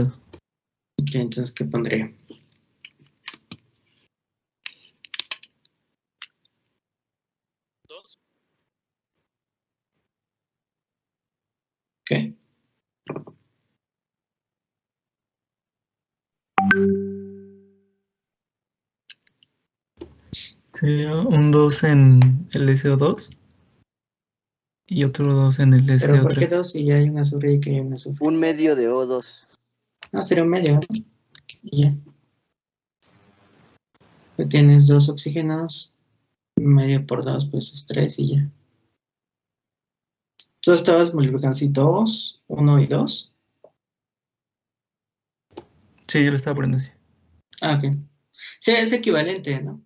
Ok, entonces, ¿qué pondré? Ok. Sería un 2 en el SO2 y otro 2 en el ¿Pero por qué SO3. 2 si ya hay un azufre y aquí hay un azufre? Un medio de O2. No, sería un medio, ¿no? Y ya. Pues tienes 2 oxígenos, medio por 2, pues es 3 y ya. ¿Tú estabas multiplicando así 2, 1 y 2? Sí, yo lo estaba poniendo así. Ah, ok. Sí, es equivalente, ¿no?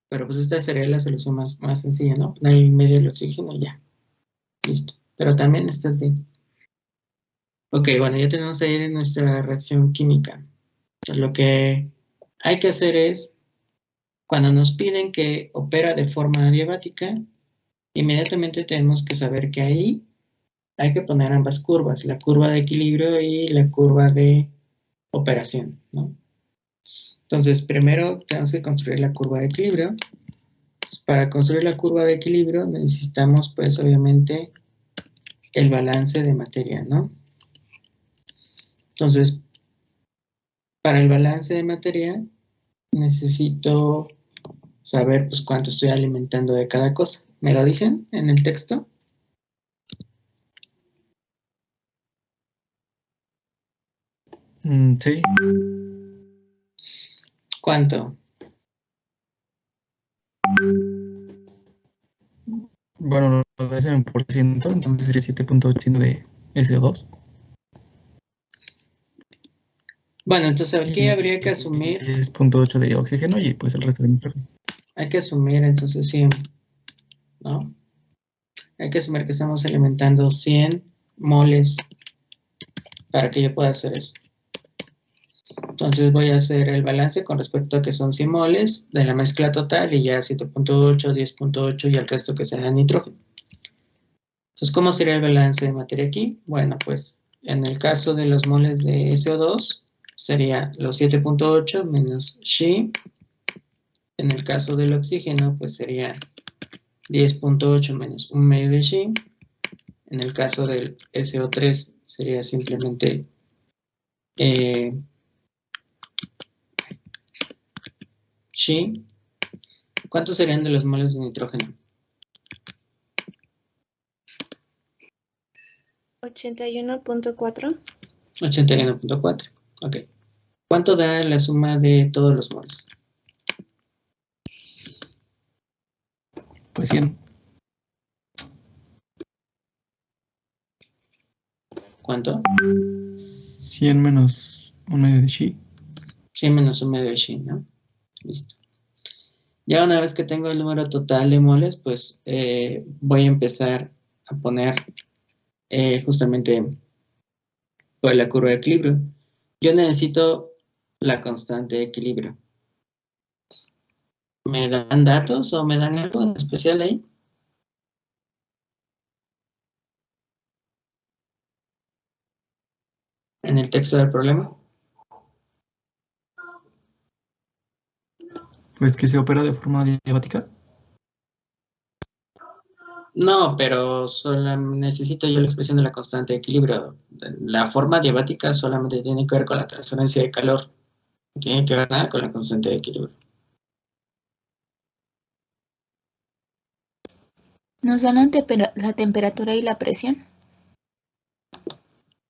Pero pues esta sería la solución más sencilla, ¿no? Poner el medio del oxígeno y ya. Listo. Pero también estás bien. Ok, bueno, ya tenemos ahí nuestra reacción química. Lo que hay que hacer es, cuando nos piden que opera de forma adiabática, inmediatamente tenemos que saber que ahí hay que poner ambas curvas, la curva de equilibrio y la curva de operación, ¿no? Entonces, primero tenemos que construir la curva de equilibrio. Pues, para construir la curva de equilibrio necesitamos, pues, obviamente, el balance de materia, ¿no? Entonces, para el balance de materia necesito saber, pues, cuánto estoy alimentando de cada cosa. ¿Me lo dicen en el texto? Sí. ¿Cuánto? Bueno, lo ves en por ciento, entonces sería 7.8 de SO2. Bueno, entonces aquí Y habría que asumir, 10.8 de oxígeno y pues el resto de nitrógeno. hay que asumir entonces 100, ¿no? Hay que asumir que estamos alimentando 100 moles para que yo pueda hacer eso. Entonces voy a hacer el balance con respecto a que son 100 moles de la mezcla total y ya 7.8, 10.8 y el resto que sea nitrógeno. Entonces, ¿cómo sería el balance de materia aquí? Bueno, pues en el caso de los moles de SO2 sería los 7.8 menos Xi. En el caso del oxígeno, pues sería 10.8 menos un medio de Xi. En el caso del SO3 sería simplemente Xi. ¿Cuántos serían de los moles de nitrógeno? 81.4. 81.4. Ok. ¿Cuánto da la suma de todos los moles? Pues 100. ¿Cuánto? 100 menos un medio de Xi. 100 menos un medio de Xi, ¿no? Listo. Ya una vez que tengo el número total de moles, pues voy a empezar a poner justamente pues, la curva de equilibrio. Yo necesito la constante de equilibrio. ¿Me dan datos o me dan algo en especial ahí? En el texto del problema. Pues que se opera de forma adiabática. No, pero solo necesito yo la expresión de la constante de equilibrio. La forma diabática solamente tiene que ver con la transferencia de calor. No tiene que ver nada con la constante de equilibrio. Nos dan la temperatura y la presión.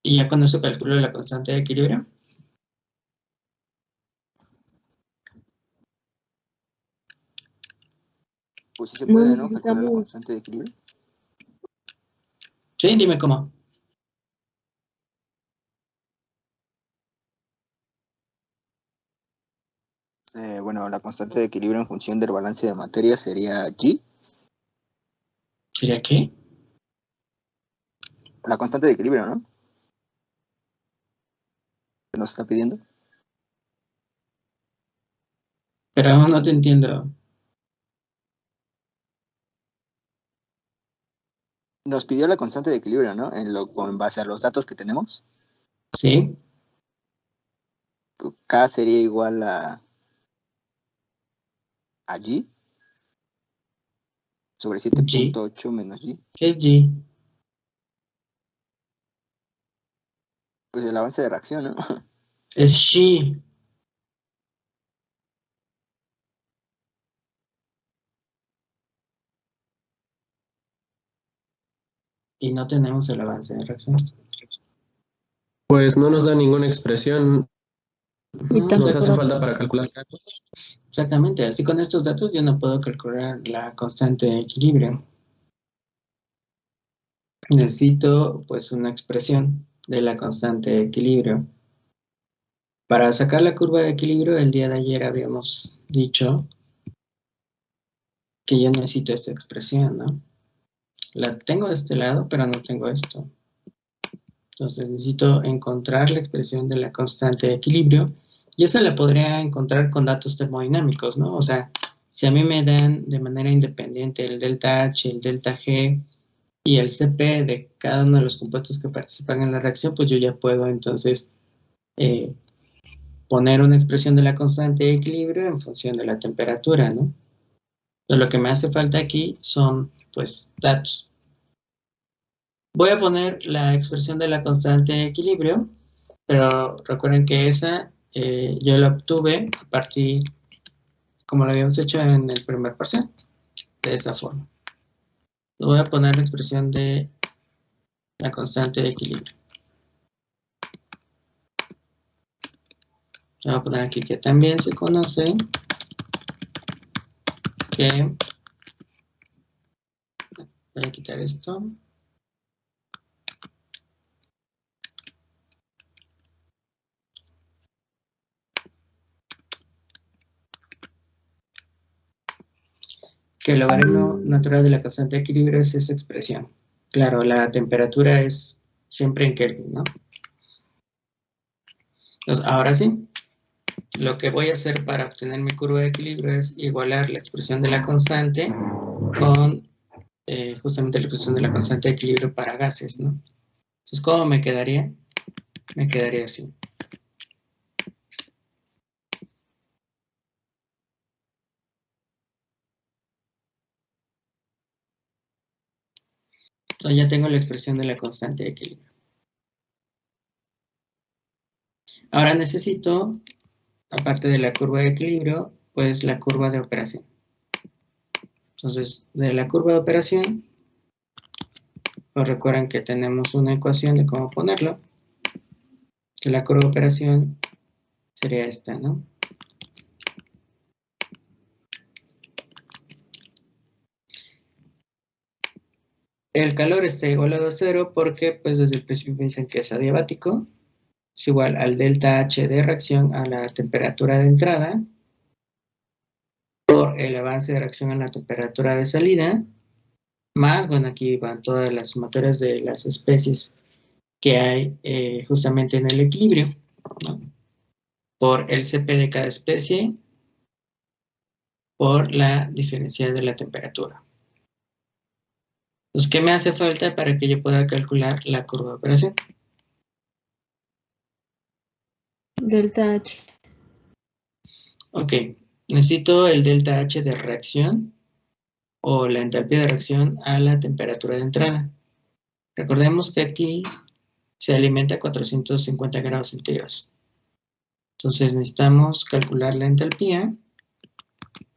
Y ya con eso calculo la constante de equilibrio. Pues sí se No puede, ¿no? Calcular la necesitamos. constante de equilibrio. Sí, dime cómo. Bueno, la constante de equilibrio en función del balance de materia sería G. ¿Sería qué? La constante de equilibrio, ¿no? ¿Que nos está pidiendo? Pero aún no te entiendo. Nos pidió la constante de equilibrio, ¿no? En base a los datos que tenemos. ¿Sí? K sería igual a G sobre G. 7.8 menos G. ¿Qué es G? Pues el avance de reacción, ¿no? Es Xi. Y no tenemos el avance de reacción. Pues no nos da ninguna expresión, Y Ujú, nos hace tampoco falta para calcular. exactamente. Así con estos datos yo no puedo calcular la constante de equilibrio. Necesito pues una expresión de la constante de equilibrio. Para sacar la curva de equilibrio, el día de ayer habíamos dicho que yo necesito esta expresión, ¿no? La tengo de este lado, pero no tengo esto. Entonces necesito encontrar la expresión de la constante de equilibrio y esa la podría encontrar con datos termodinámicos, ¿no? O sea, si a mí me dan de manera independiente el delta H, el delta G y el Cp de cada uno de los compuestos que participan en la reacción, pues yo ya puedo entonces poner una expresión de la constante de equilibrio en función de la temperatura, ¿no? Entonces, lo que me hace falta aquí son, pues, datos. Voy a poner la expresión de la constante de equilibrio, pero recuerden que esa yo la obtuve a partir, como lo habíamos hecho en el primer parcial, de esa forma. Voy a poner la expresión de la constante de equilibrio. Voy a poner aquí que también se conoce que, voy a quitar esto, que el logaritmo natural de la constante de equilibrio es esa expresión. Claro, la temperatura es siempre en Kelvin, ¿no? Entonces, ahora sí, lo que voy a hacer para obtener mi curva de equilibrio es igualar la expresión de la constante con justamente la expresión de la constante de equilibrio para gases, ¿no? Entonces, ¿cómo me quedaría? Me quedaría así. Entonces, ya tengo la expresión de la constante de equilibrio. Ahora necesito, aparte de la curva de equilibrio, pues la curva de operación. Entonces, de la curva de operación, pues recuerden que tenemos una ecuación de cómo ponerlo, que la curva de operación sería esta, ¿no? El calor está igualado a cero porque pues desde el principio me dicen que es adiabático, es igual al delta H de reacción a la temperatura de entrada por el avance de reacción a la temperatura de salida, más, bueno, aquí van todas las sumatorias de las especies que hay justamente en el equilibrio, ¿no? Por el Cp de cada especie, por la diferencia de la temperatura. Entonces, ¿qué me hace falta para que yo pueda calcular la curva de operación? delta H. Ok, necesito el delta H de reacción o la entalpía de reacción a la temperatura de entrada. Recordemos que aquí se alimenta a 450 grados centígrados. Entonces necesitamos calcular la entalpía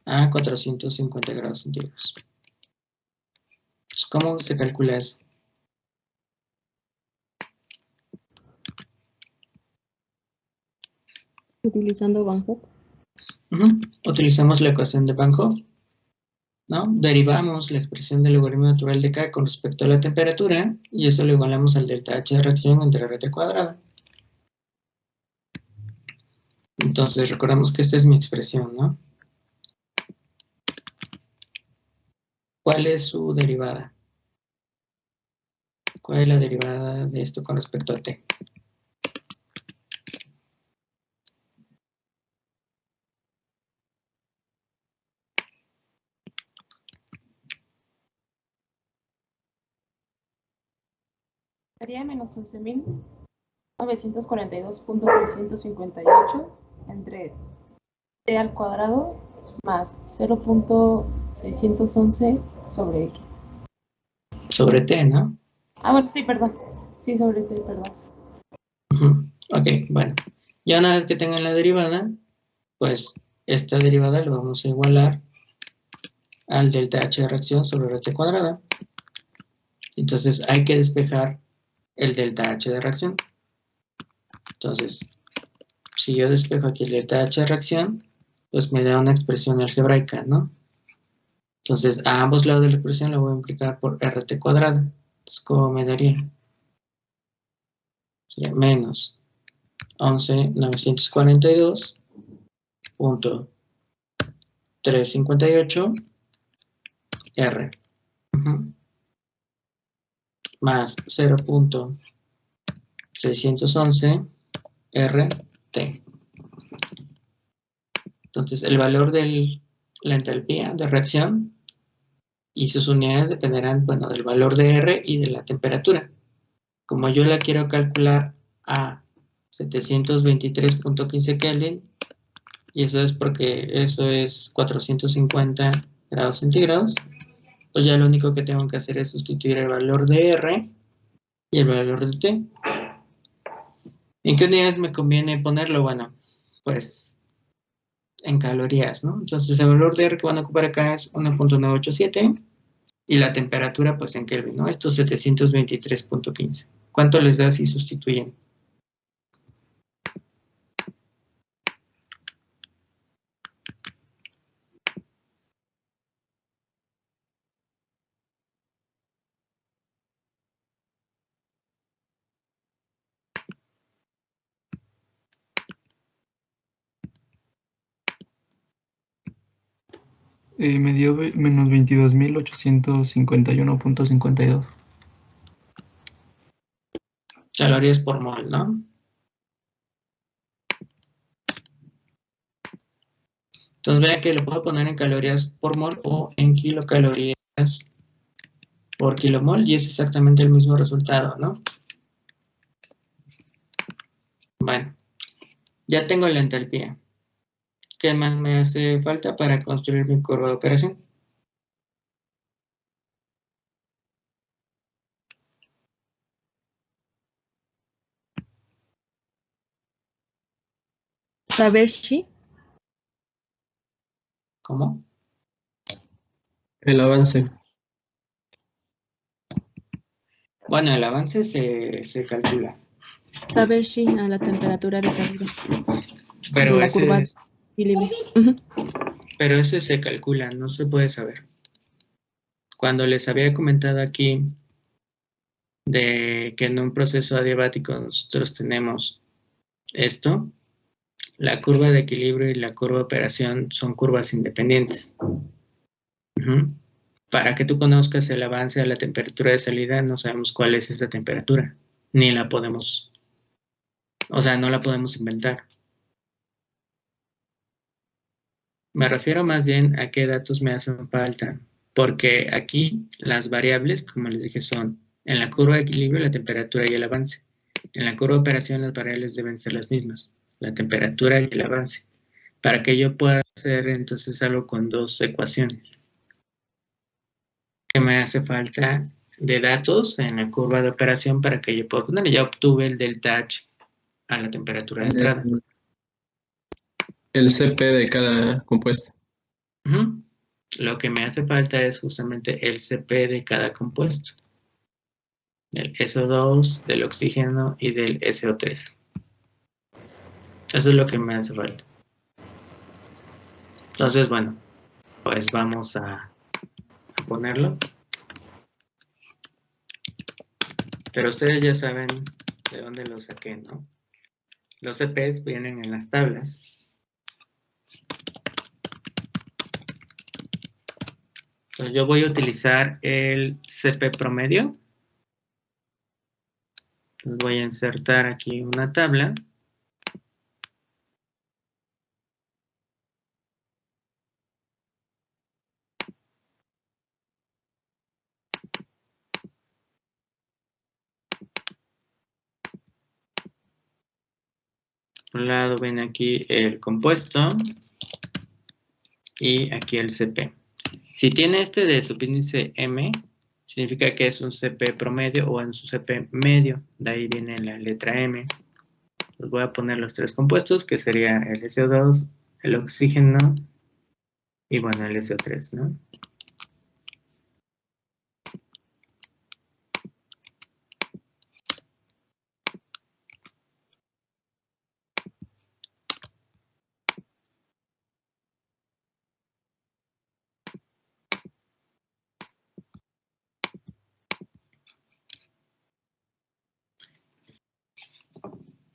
a 450 grados centígrados. Entonces, ¿cómo se calcula eso? Utilizando Van Hoff. Utilizamos la ecuación de Van Hoff, ¿no? Derivamos la expresión del logaritmo natural de K con respecto a la temperatura y eso lo igualamos al delta H de reacción entre R cuadrada. Entonces recordamos que esta es mi expresión, ¿no? ¿Cuál es su derivada? ¿Cuál es la derivada de esto con respecto a T? Sería menos 11.000. 942.358 entre t al cuadrado más 0.611 sobre x. Sobre t, ¿no? Ah, bueno, sí, perdón. Sí, sobre t, perdón. Ujú. Ok, bueno. Ya una vez que tengan la derivada, pues esta derivada lo vamos a igualar al delta h de reacción sobre rt cuadrada. Entonces hay que despejar el delta h de reacción. Entonces, si yo despejo aquí el delta h de reacción, pues me da una expresión algebraica, ¿no? Entonces, a ambos lados de la expresión lo voy a multiplicar por rt cuadrada. Entonces, ¿cómo me daría? Sería menos 11.942.358 R. Ujú. Más 0.611 RT. Entonces, el valor de la entalpía de reacción y sus unidades dependerán, bueno, del valor de R y de la temperatura. Como yo la quiero calcular a 723.15 Kelvin, y eso es porque eso es 450 grados centígrados, pues ya lo único que tengo que hacer es sustituir el valor de R y el valor de T. ¿En qué unidades me conviene ponerlo? Bueno, pues en calorías, ¿no? Entonces el valor de R que van a ocupar acá es 1.987 y la temperatura pues en Kelvin, ¿no? Esto es 723.15. ¿Cuánto les da si sustituyen? Me dio menos 22.851.52. Calorías por mol, ¿no? Entonces vean que lo puedo poner en calorías por mol o en kilocalorías por kilomol y es exactamente el mismo resultado, ¿no? Bueno, ya tengo la entalpía. ¿Qué más me hace falta para construir mi curva de operación? Saber si ¿Cómo? El avance. Bueno, el avance se calcula, saber si a la temperatura de salida de pero la curva de equilibrio. Ujú. pero ese se calcula, no se puede saber. Cuando les había comentado aquí de que en un proceso adiabático nosotros tenemos esto, la curva de equilibrio y la curva de operación son curvas independientes. Ujú. Para que tú conozcas el avance a la temperatura de salida, no sabemos cuál es esa temperatura, ni la podemos, o sea, no la podemos inventar. Me refiero más bien a qué datos me hacen falta, porque aquí las variables, como les dije, son en la curva de equilibrio la temperatura y el avance. En la curva de operación las variables deben ser las mismas, la temperatura y el avance, para que yo pueda hacer entonces algo con dos ecuaciones. ¿Qué me hace falta de datos en la curva de operación para que yo pueda poner? Ya obtuve el delta H a la temperatura de entrada. El CP de cada compuesto. Ujú. Lo que me hace falta es justamente el CP de cada compuesto, del SO2, del oxígeno y del SO3. Eso es lo que me hace falta. Entonces, bueno, pues vamos a ponerlo. Pero ustedes ya saben de dónde lo saqué, ¿no? Los CPs vienen en las tablas. Entonces yo voy a utilizar el CP promedio. Entonces voy a insertar aquí una tabla. Por un lado ven aquí el compuesto y aquí el CP. Si tiene este de subíndice M, significa que es un CP promedio o en su CP medio. De ahí viene la letra M. Les voy a poner los tres compuestos, que sería el SO2, el oxígeno y bueno, el SO3, ¿no?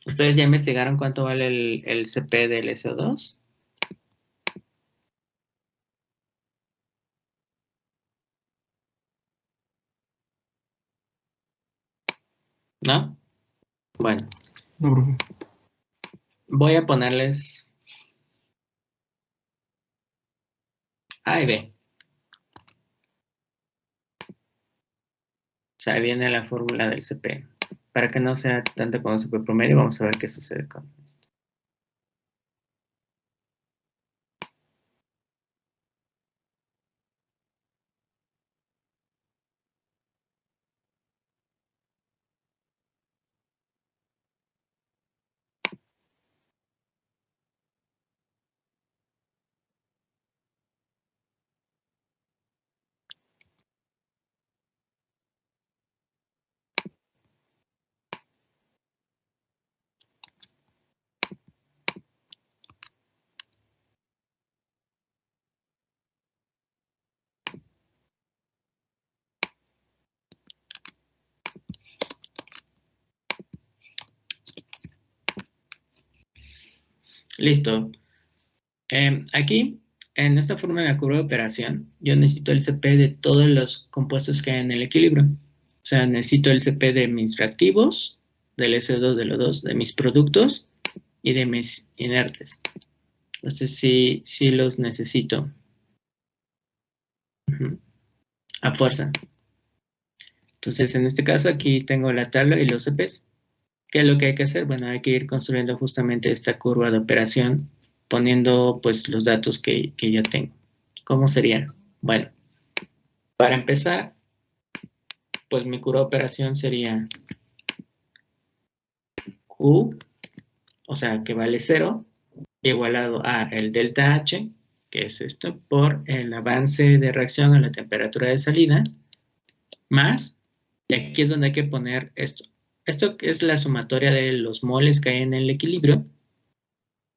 ¿Ustedes ya investigaron cuánto vale el CP del SO2? ¿No? Bueno, No, profe. voy a ponerles A y B. O sea, ahí viene la fórmula del CP. Para que no sea tanto como CP promedio, vamos a ver qué sucede con esto. Listo. Aquí, en esta fórmula de la curva de operación, yo necesito el CP de todos los compuestos que hay en el equilibrio. O sea, necesito el CP de mis reactivos, del SO2, del O2, de mis productos y de mis inertes. Entonces, sí los necesito. A fuerza. Entonces, en este caso, aquí tengo la tabla y los CPs. ¿Qué es lo que hay que hacer? Bueno, hay que ir construyendo justamente esta curva de operación, poniendo pues los datos que ya tengo. ¿Cómo sería? Bueno, para empezar, pues mi curva de operación sería Q, o sea, que vale 0, igualado a el delta H, que es esto, por el avance de reacción a la temperatura de salida, más, y aquí es donde hay que poner esto. Esto es la sumatoria de los moles que hay en el equilibrio,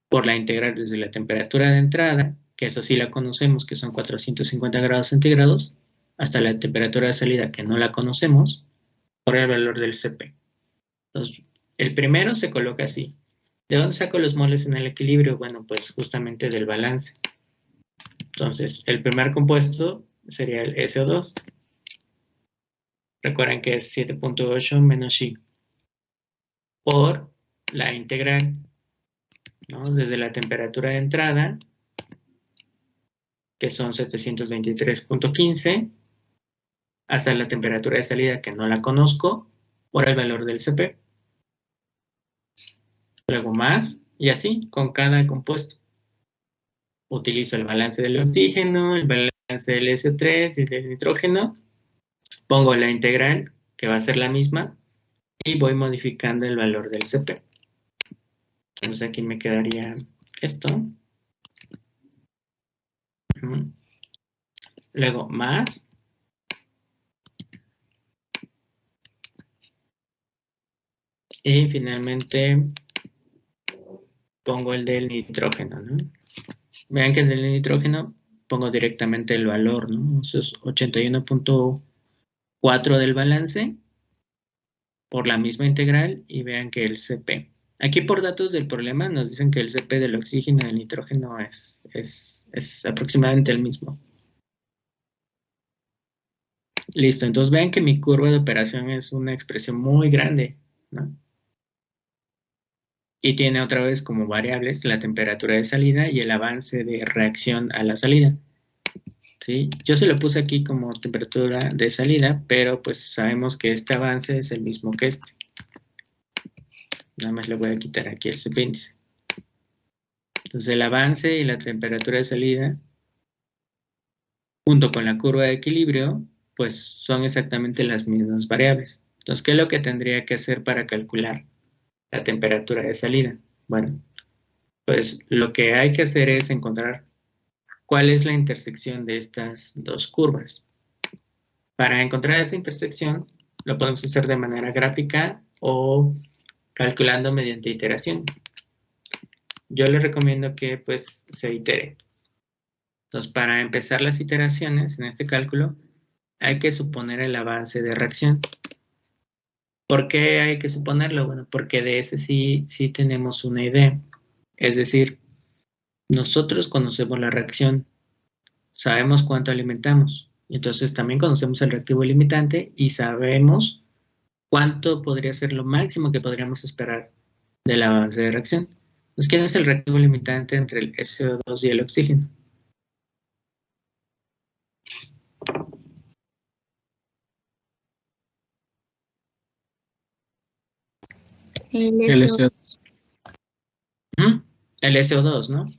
por la integral desde la temperatura de entrada, que eso sí la conocemos, que son 450 grados centígrados, hasta la temperatura de salida, que no la conocemos, por el valor del CP. Entonces, el primero se coloca así. ¿De dónde saco los moles en el equilibrio? Bueno, pues justamente del balance. Entonces, el primer compuesto sería el SO2. Recuerden que es 7.8 menos chi. Por la integral, ¿no? Desde la temperatura de entrada, que son 723.15, hasta la temperatura de salida, que no la conozco, por el valor del CP. Luego más, y así, con cada compuesto. Utilizo el balance del oxígeno, el balance del SO3 y del nitrógeno. Pongo la integral, que va a ser la misma, y voy modificando el valor del CP. Entonces aquí me quedaría esto. Luego más. Y finalmente pongo el del nitrógeno, ¿no? Vean que en el nitrógeno pongo directamente el valor, ¿no? Eso es 81.4 del balance por la misma integral y vean que el CP. Aquí por datos del problema nos dicen que el CP del oxígeno y del nitrógeno es aproximadamente el mismo. Listo, entonces vean que mi curva de operación es una expresión muy grande, ¿no? Y tiene otra vez como variables la temperatura de salida y el avance de reacción a la salida. ¿Sí? Yo se lo puse aquí como temperatura de salida, pero pues sabemos que este avance es el mismo que este. Nada más le voy a quitar aquí el subíndice. Entonces el avance y la temperatura de salida, junto con la curva de equilibrio, pues son exactamente las mismas variables. Entonces, ¿qué es lo que tendría que hacer para calcular la temperatura de salida? Bueno, pues lo que hay que hacer es encontrar cuál es la intersección de estas dos curvas. Para encontrar esta intersección, lo podemos hacer de manera gráfica o calculando mediante iteración. Yo les recomiendo que pues se itere. Entonces, para empezar las iteraciones en este cálculo, hay que suponer el avance de reacción. ¿Por qué hay que suponerlo? Bueno, porque de ese sí tenemos una idea. Es decir, nosotros conocemos la reacción, sabemos cuánto alimentamos. Entonces también conocemos el reactivo limitante y sabemos cuánto podría ser lo máximo que podríamos esperar del avance de reacción. Entonces, ¿quién es el reactivo limitante entre el SO2 y el oxígeno? El El SO. El SO2, ¿no?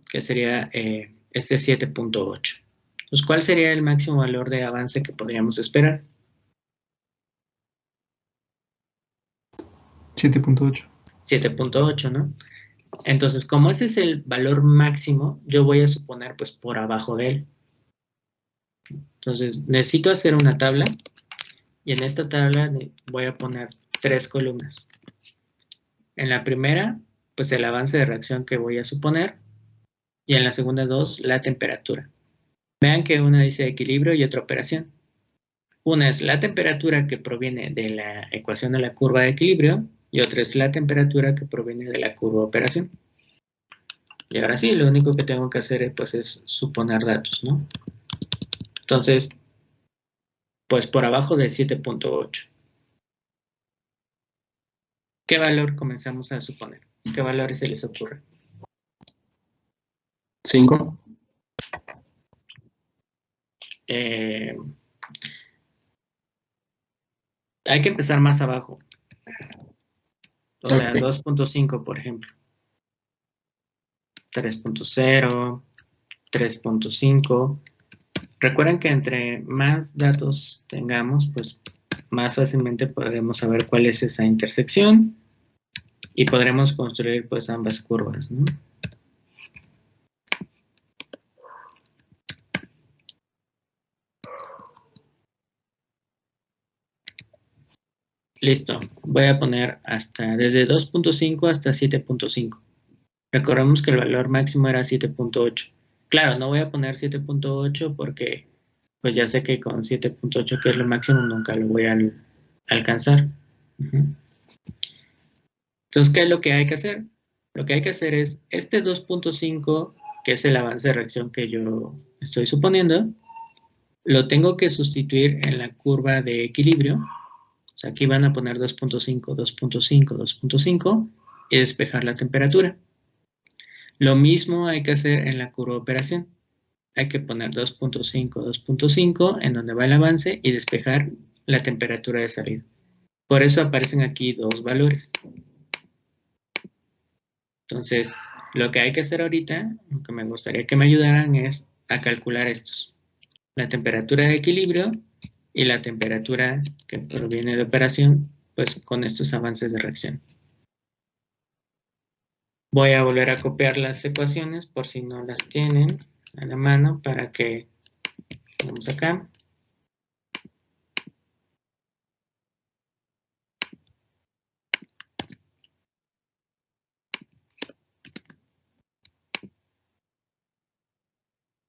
Que sería este 7.8. Entonces, ¿cuál sería el máximo valor de avance que podríamos esperar? 7.8. 7.8, ¿no? Entonces, como ese es el valor máximo, yo voy a suponer pues por abajo de él. Entonces, necesito hacer una tabla y en esta tabla voy a poner 3 columnas. En la primera, pues el avance de reacción que voy a suponer y en la segunda 2, la temperatura. Vean que una dice equilibrio y otra operación. Una es la temperatura que proviene de la ecuación de la curva de equilibrio y otra es la temperatura que proviene de la curva de operación. Y ahora sí, lo único que tengo que hacer pues, es suponer datos, ¿no? Entonces, pues por abajo de 7.8. ¿Qué valor comenzamos a suponer? ¿Qué valores se les ocurre? 5. Hay que empezar más abajo. O sea, Ok. 2.5, por ejemplo. 3.0, 3.5. Recuerden que entre más datos tengamos, pues más fácilmente podremos saber cuál es esa intersección y podremos construir pues ambas curvas, ¿no? Listo, voy a poner desde 2.5 hasta 7.5. Recordemos que el valor máximo era 7.8. Claro, no voy a poner 7.8 porque pues ya sé que con 7.8, que es lo máximo, nunca lo voy a alcanzar. Entonces, ¿qué es lo que hay que hacer? Lo que hay que hacer es este 2.5, que es el avance de reacción que yo estoy suponiendo, lo tengo que sustituir en la curva de equilibrio. O sea, aquí van a poner 2.5, 2.5, 2.5 y despejar la temperatura. Lo mismo hay que hacer en la curva de operación. Hay que poner 2.5, 2.5 en donde va el avance y despejar la temperatura de salida. Por eso aparecen aquí dos valores. Entonces, lo que hay que hacer ahorita, lo que me gustaría que me ayudaran es a calcular estos. La temperatura de equilibrio y la temperatura que proviene de operación, pues con estos avances de reacción. Voy a volver a copiar las ecuaciones por si no las tienen a la mano para que vamos acá.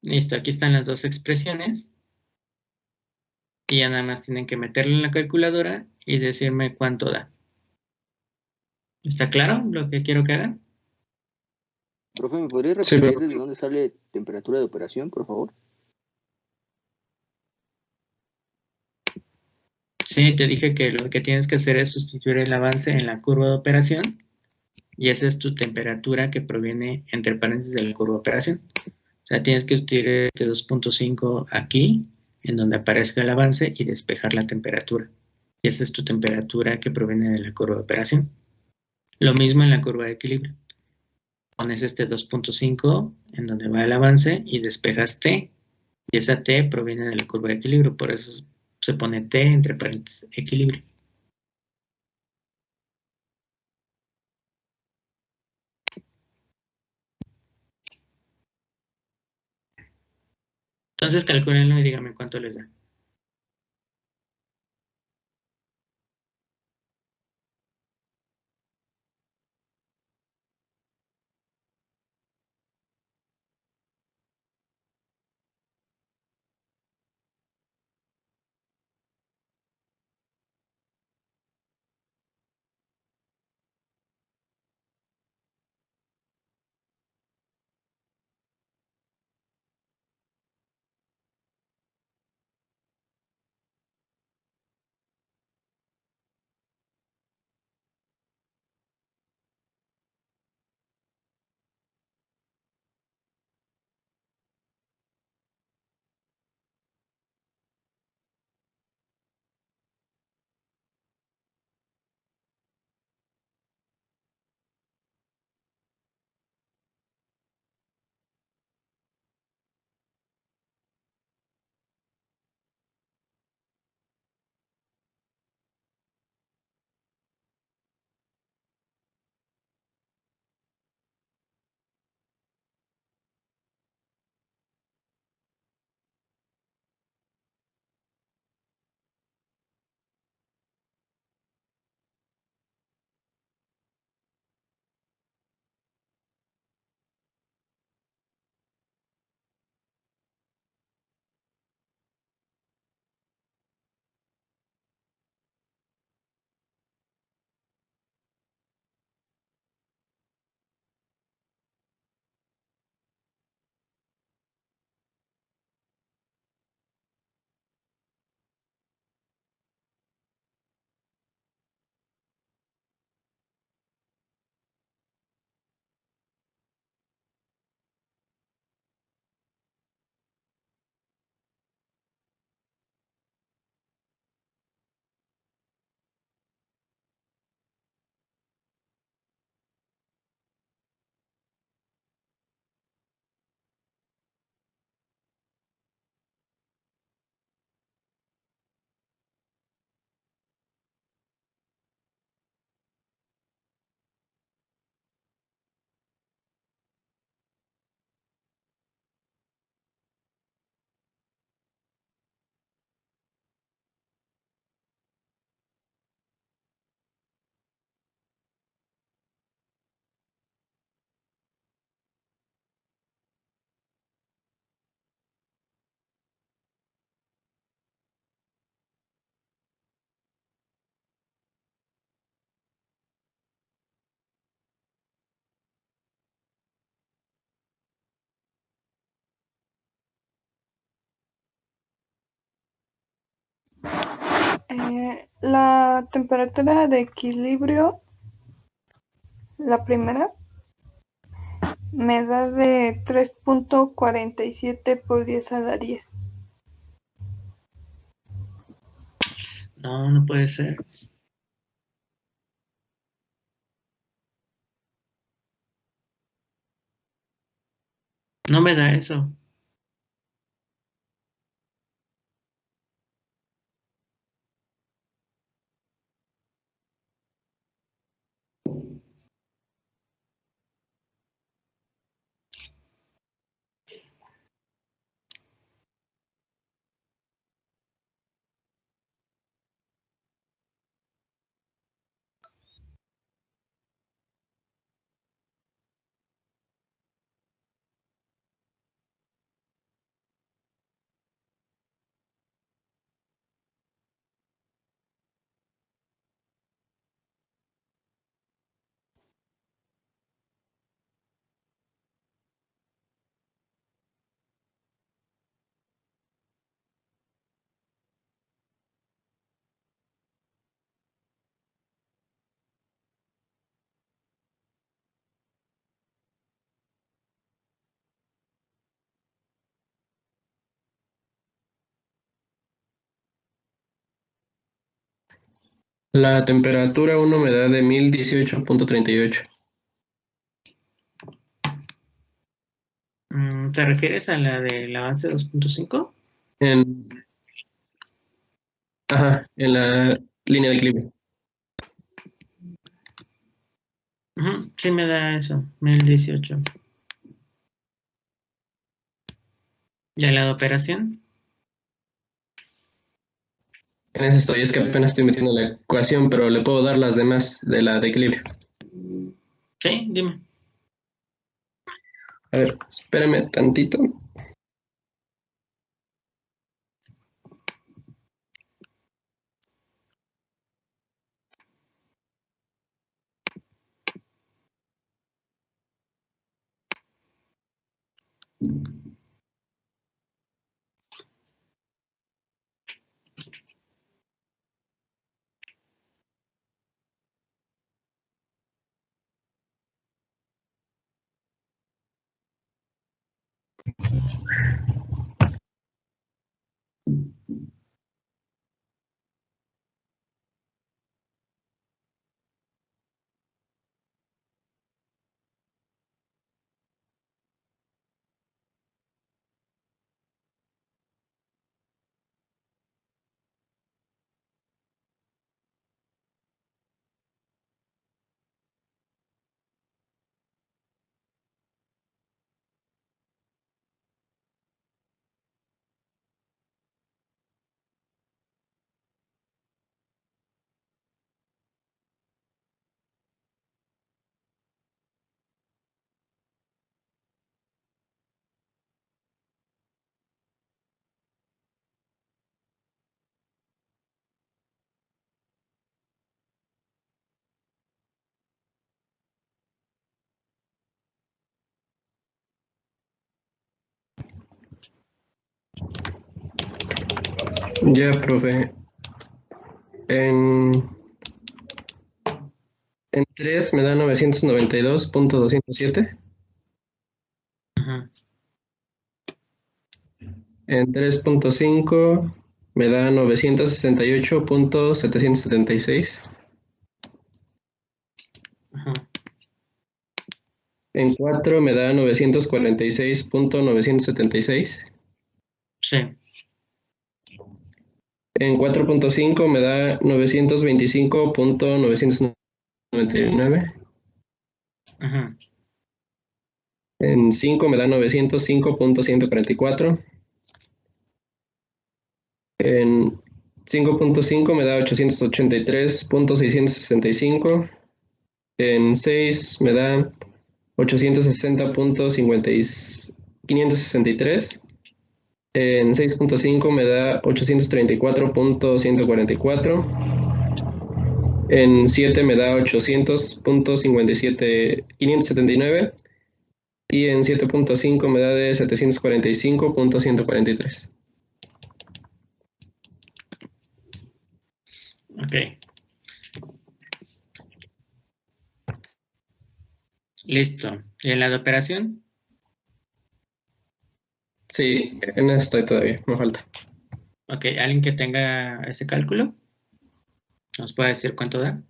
Listo, aquí están las dos expresiones. Y ya nada más tienen que meterlo en la calculadora y decirme cuánto da. ¿Está claro lo que quiero que hagan? Profe, ¿me podría Sí, repetir profe. de dónde sale temperatura de operación, por favor? Sí, te dije que lo que tienes que hacer es sustituir el avance en la curva de operación y esa es tu temperatura que proviene entre paréntesis de la curva de operación. O sea, tienes que sustituir este 2.5 aquí, en donde aparezca el avance y despejar la temperatura. Y esa es tu temperatura que proviene de la curva de operación. Lo mismo en la curva de equilibrio. pones este 2.5 en donde va el avance y despejas T. Y esa T proviene de la curva de equilibrio, por eso se pone T entre paréntesis equilibrio. Entonces calculenlo y díganme cuánto les da. La temperatura de equilibrio, la primera, me da de 3.47 por 10 a la 10. No, no puede ser. No me da eso. La temperatura a una humedad de 1018.38. ¿Te refieres a la de la base 2.5? En, ajá, en la línea de equilibrio. Sí me da eso, 1018. ¿Ya la de operación? En eso estoy, es que apenas estoy metiendo la ecuación, pero le puedo dar las demás de la de equilibrio. Sí, dime. A ver, espérame tantito. Ya, profe. En, en 3 me da 992.207. Ajá. En 3.5 me da 968.776. Ajá. En 4 me da 946.976. Sí. En 4.5 me da 925.999. Ajá. En 5 me da 905.144. En 5.5 me da 883.665. En 6 me da 860.563. En 6.5 me da 834.144. En 7 me da 800.579. Y en 7.5 me da de 745.143. Ok. Listo. ¿Y en la de operación? Sí, en eso estoy todavía, me falta. Ok, ¿alguien que tenga ese cálculo? ¿Nos puede decir cuánto da?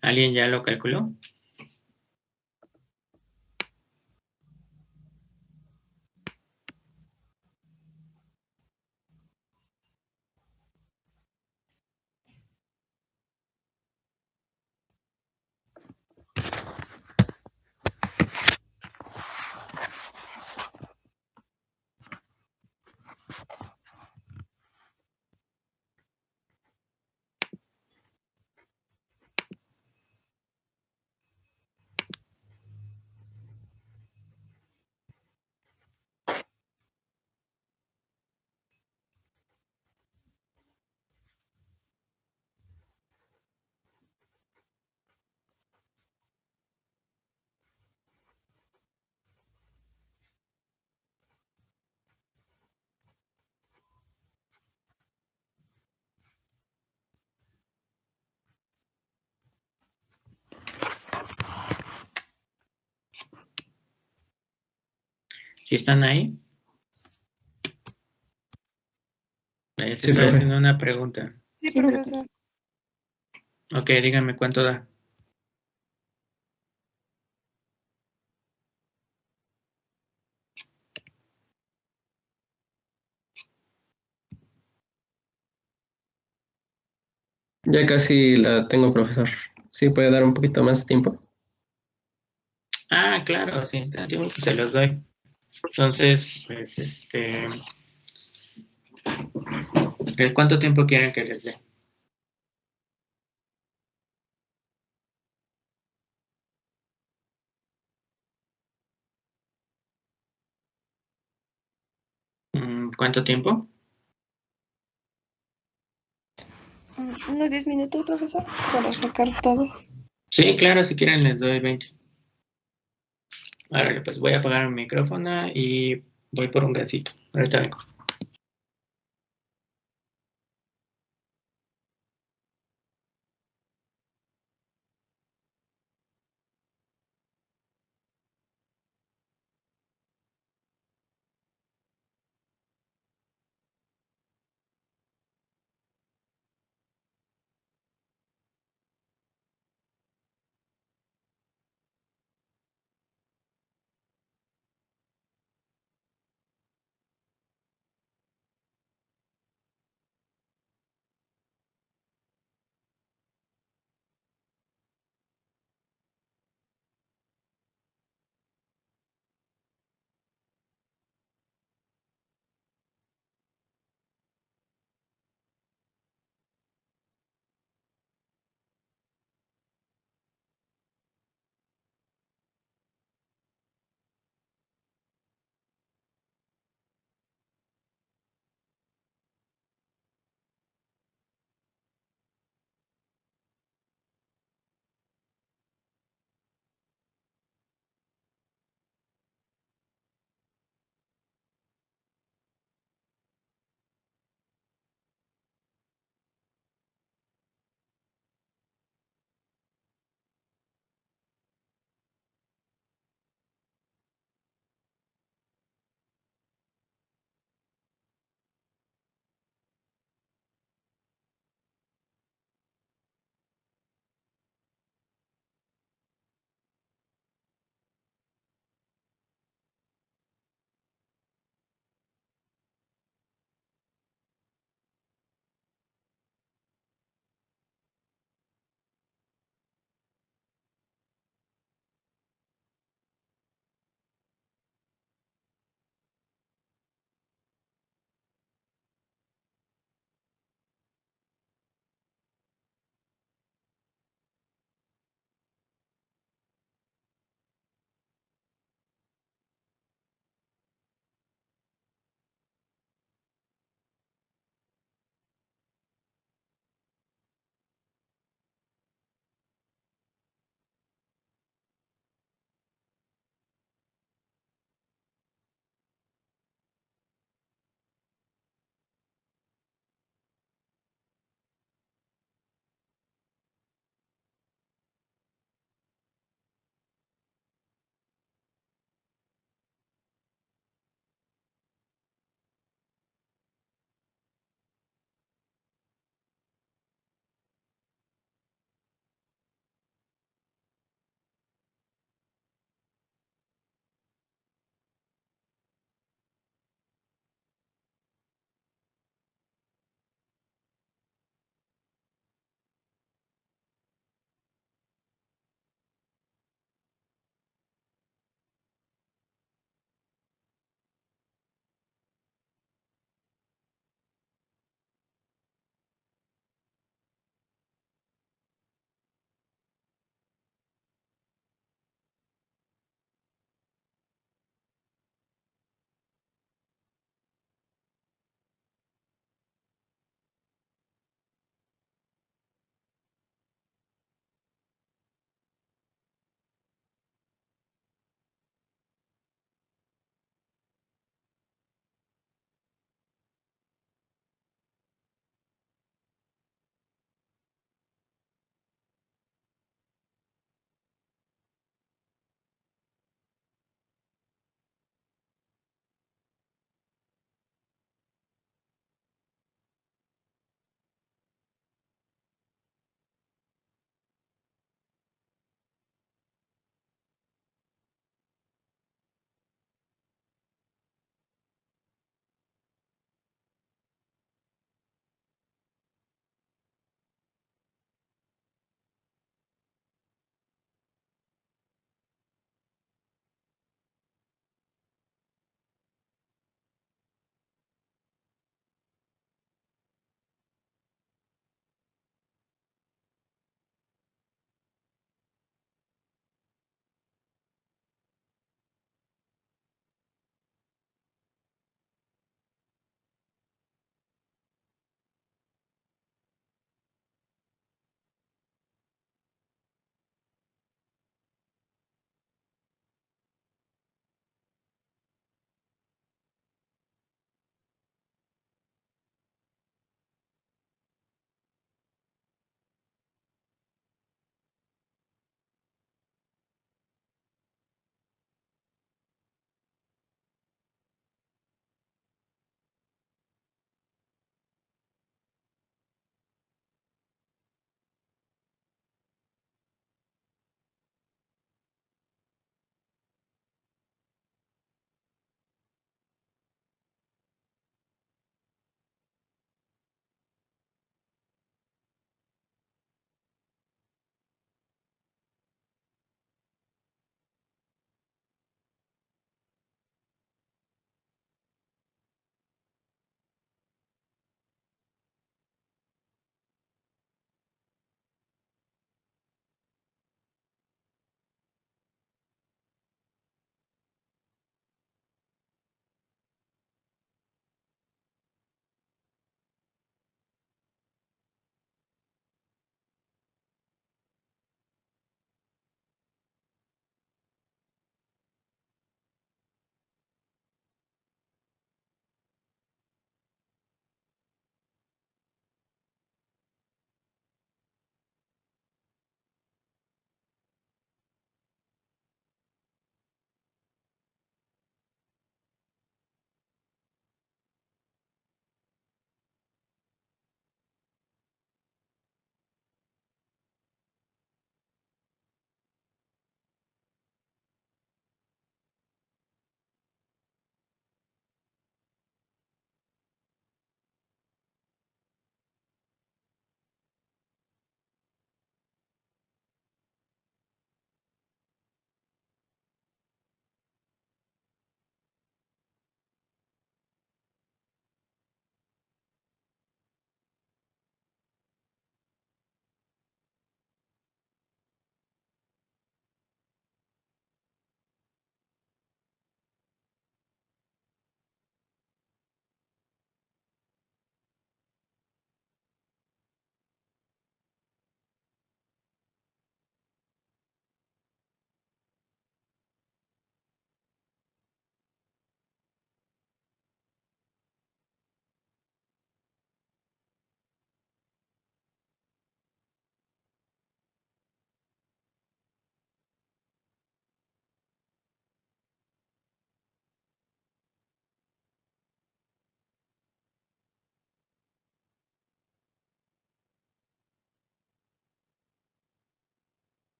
¿Alguien ya lo calculó? ¿Sí están ahí? Se Sí, está profe. haciendo una pregunta. Sí, Sí, profesor. Ok, díganme cuánto da. Ya casi la tengo, profesor. ¿Sí puede dar un poquito más de tiempo? Ah, claro, si está tiempo, pues se los doy. Entonces, pues, ¿cuánto tiempo quieren que les dé? ¿Cuánto tiempo? Unos 10 minutos, profesor, para sacar todo. Sí, claro, si quieren les doy 20. Ahora, pues voy a apagar el micrófono y voy por un gasito. Ahorita vengo.